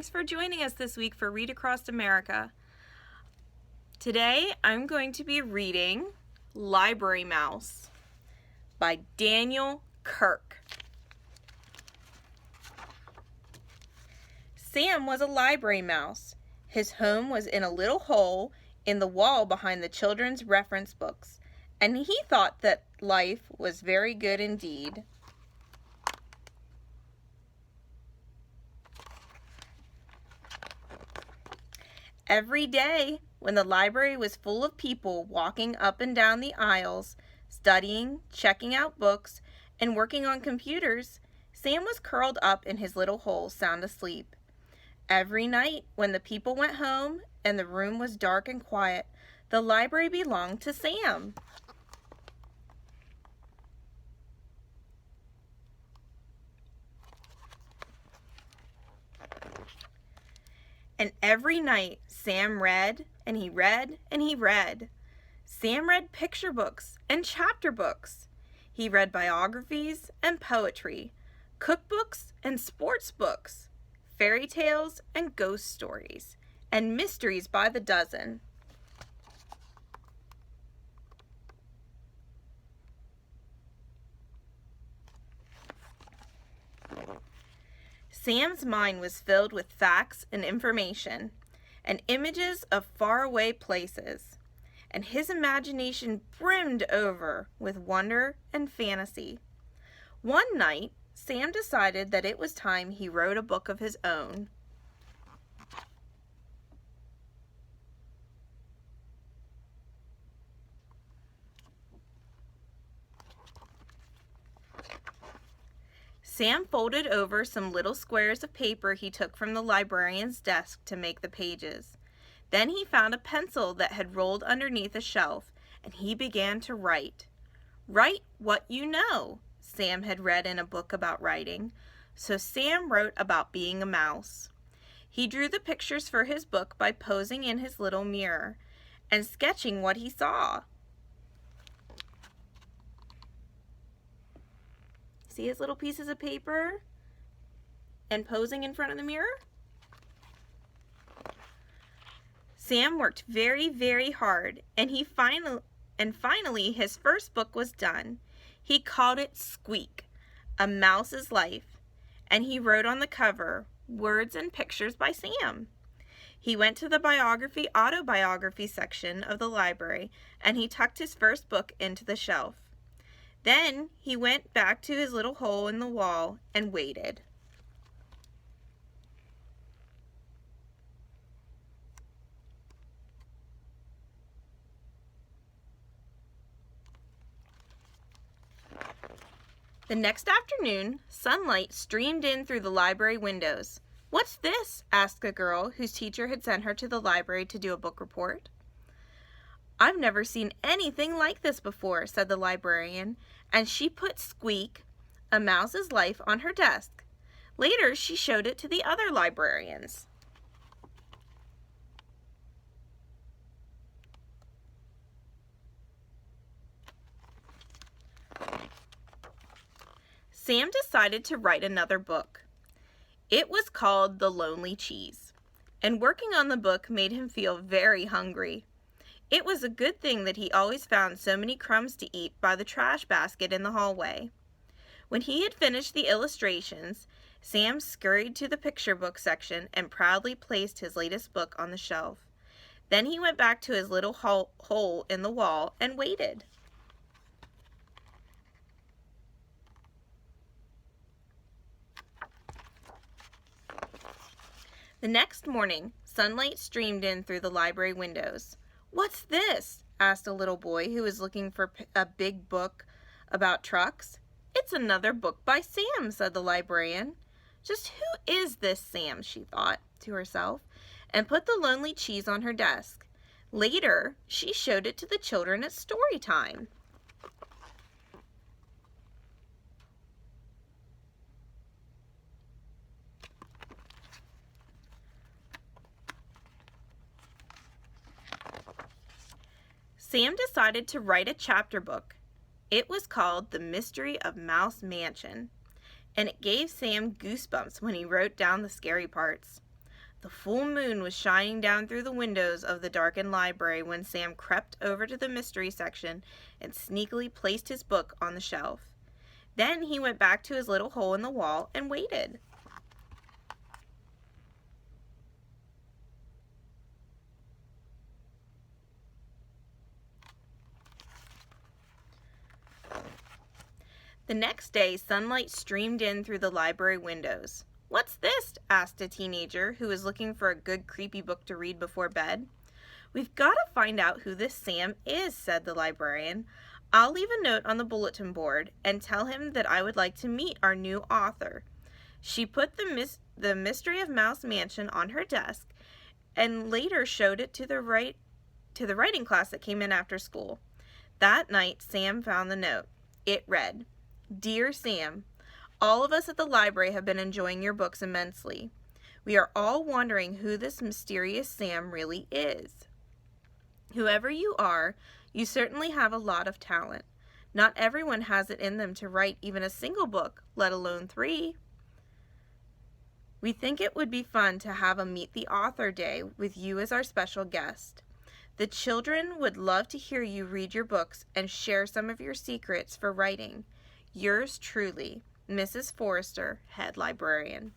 Thanks for joining us this week for Read Across America. Today I'm going to be reading Library Mouse by Daniel Kirk. Sam was a library mouse. His home was in a little hole in the wall behind the children's reference books, and he thought that life was very good indeed. Every day, when the library was full of people walking up and down the aisles, studying, checking out books, and working on computers, Sam was curled up in his little hole, sound asleep. Every night, when the people went home and the room was dark and quiet, the library belonged to Sam. And every night, Sam read, and he read, and he read. Sam read picture books and chapter books. He read biographies and poetry, cookbooks and sports books, fairy tales and ghost stories, and mysteries by the dozen. Sam's mind was filled with facts and information and images of faraway places, and his imagination brimmed over with wonder and fantasy. One night, Sam decided that it was time he wrote a book of his own. Sam folded over some little squares of paper he took from the librarian's desk to make the pages. Then he found a pencil that had rolled underneath a shelf, and he began to write. Write what you know, Sam had read in a book about writing. So Sam wrote about being a mouse. He drew the pictures for his book by posing in his little mirror and sketching what he saw. See his little pieces of paper and posing in front of the mirror? Sam worked very, very hard, and finally his first book was done. He called it Squeak, A Mouse's Life, and he wrote on the cover, Words and Pictures by Sam. He went to the autobiography section of the library, and he tucked his first book into the shelf. Then he went back to his little hole in the wall and waited. The next afternoon, sunlight streamed in through the library windows. "What's this?" asked a girl whose teacher had sent her to the library to do a book report. "I've never seen anything like this before," said the librarian, and she put Squeak, A Mouse's Life, on her desk. Later, she showed it to the other librarians. Sam decided to write another book. It was called The Lonely Cheese, and working on the book made him feel very hungry. It was a good thing that he always found so many crumbs to eat by the trash basket in the hallway. When he had finished the illustrations, Sam scurried to the picture book section and proudly placed his latest book on the shelf. Then he went back to his little hole in the wall and waited. The next morning, sunlight streamed in through the library windows. "What's this?" asked a little boy who was looking for a big book about trucks. "It's another book by Sam," said the librarian. "Just who is this Sam?" she thought to herself, and put The Lonely Cheese on her desk. Later, she showed it to the children at story time. Sam decided to write a chapter book. It was called The Mystery of Mouse Mansion, and it gave Sam goosebumps when he wrote down the scary parts. The full moon was shining down through the windows of the darkened library when Sam crept over to the mystery section and sneakily placed his book on the shelf. Then he went back to his little hole in the wall and waited. The next day, sunlight streamed in through the library windows. "What's this?" asked a teenager who was looking for a good creepy book to read before bed. "We've got to find out who this Sam is," said the librarian. "I'll leave a note on the bulletin board and tell him that I would like to meet our new author." She put the Mystery of Mouse Mansion on her desk and later showed it to the writing class that came in after school. That night, Sam found the note. It read, "Dear Sam, all of us at the library have been enjoying your books immensely. We are all wondering who this mysterious Sam really is. Whoever you are, you certainly have a lot of talent. Not everyone has it in them to write even a single book, let alone 3. We think it would be fun to have a Meet the Author Day with you as our special guest. The children would love to hear you read your books and share some of your secrets for writing. Yours truly, Mrs. Forrester, Head Librarian."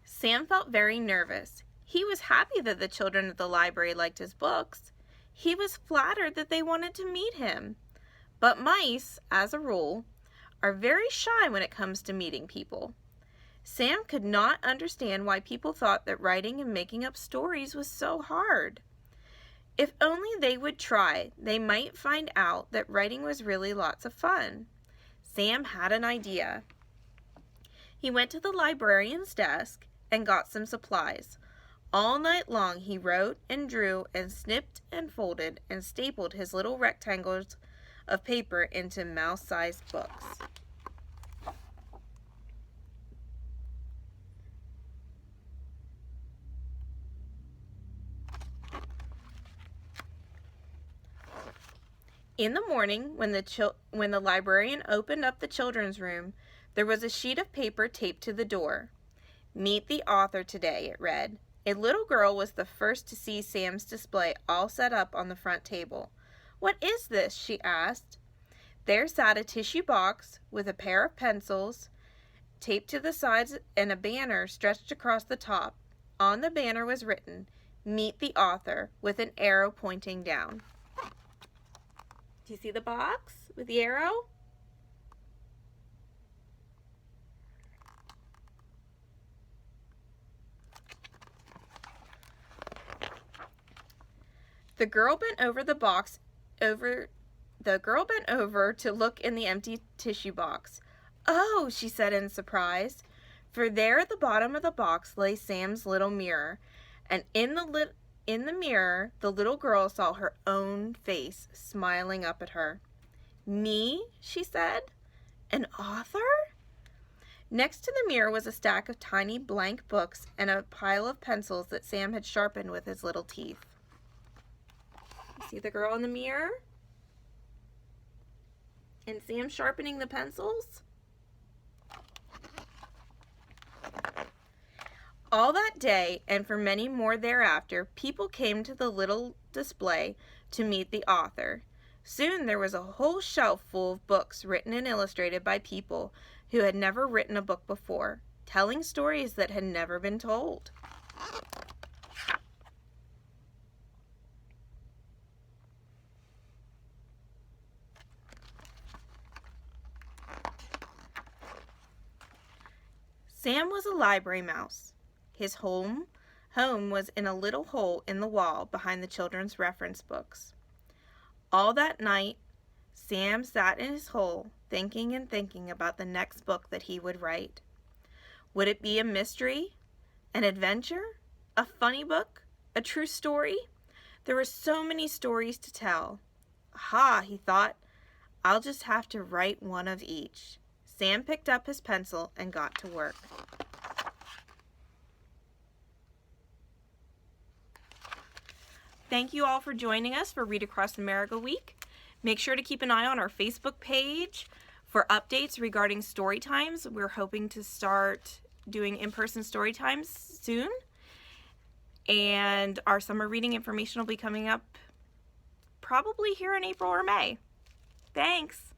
Sam felt very nervous. He was happy that the children at the library liked his books. He was flattered that they wanted to meet him. But mice, as a rule, are very shy when it comes to meeting people. Sam could not understand why people thought that writing and making up stories was so hard. If only they would try, they might find out that writing was really lots of fun. Sam had an idea. He went to the librarian's desk and got some supplies. All night long he wrote and drew and snipped and folded and stapled his little rectangles of paper into mouse-sized books. In the morning, when the librarian opened up the children's room, there was a sheet of paper taped to the door. "Meet the author today," it read. A little girl was the first to see Sam's display all set up on the front table. "What is this?" she asked. There sat a tissue box with a pair of pencils taped to the sides and a banner stretched across the top. On the banner was written, "Meet the author," with an arrow pointing down. Do you see the box with the arrow? The girl bent over to look in the empty tissue box. "Oh," she said in surprise, for there at the bottom of the box lay Sam's little mirror, and in the mirror the little girl saw her own face smiling up at her. "Me?" she said. "An author?" Next to the mirror was a stack of tiny blank books and a pile of pencils that Sam had sharpened with his little teeth. See the girl in the mirror? And Sam sharpening the pencils? All that day, and for many more thereafter, people came to the little display to meet the author. Soon there was a whole shelf full of books written and illustrated by people who had never written a book before, telling stories that had never been told. Sam was a library mouse. His home was in a little hole in the wall behind the children's reference books. All that night, Sam sat in his hole, thinking and thinking about the next book that he would write. Would it be a mystery, an adventure, a funny book, a true story? There were so many stories to tell. Aha, he thought, I'll just have to write one of each. Sam picked up his pencil and got to work. Thank you all for joining us for Read Across America Week. Make sure to keep an eye on our Facebook page for updates regarding story times. We're hoping to start doing in-person story times soon. And our summer reading information will be coming up probably here in April or May. Thanks.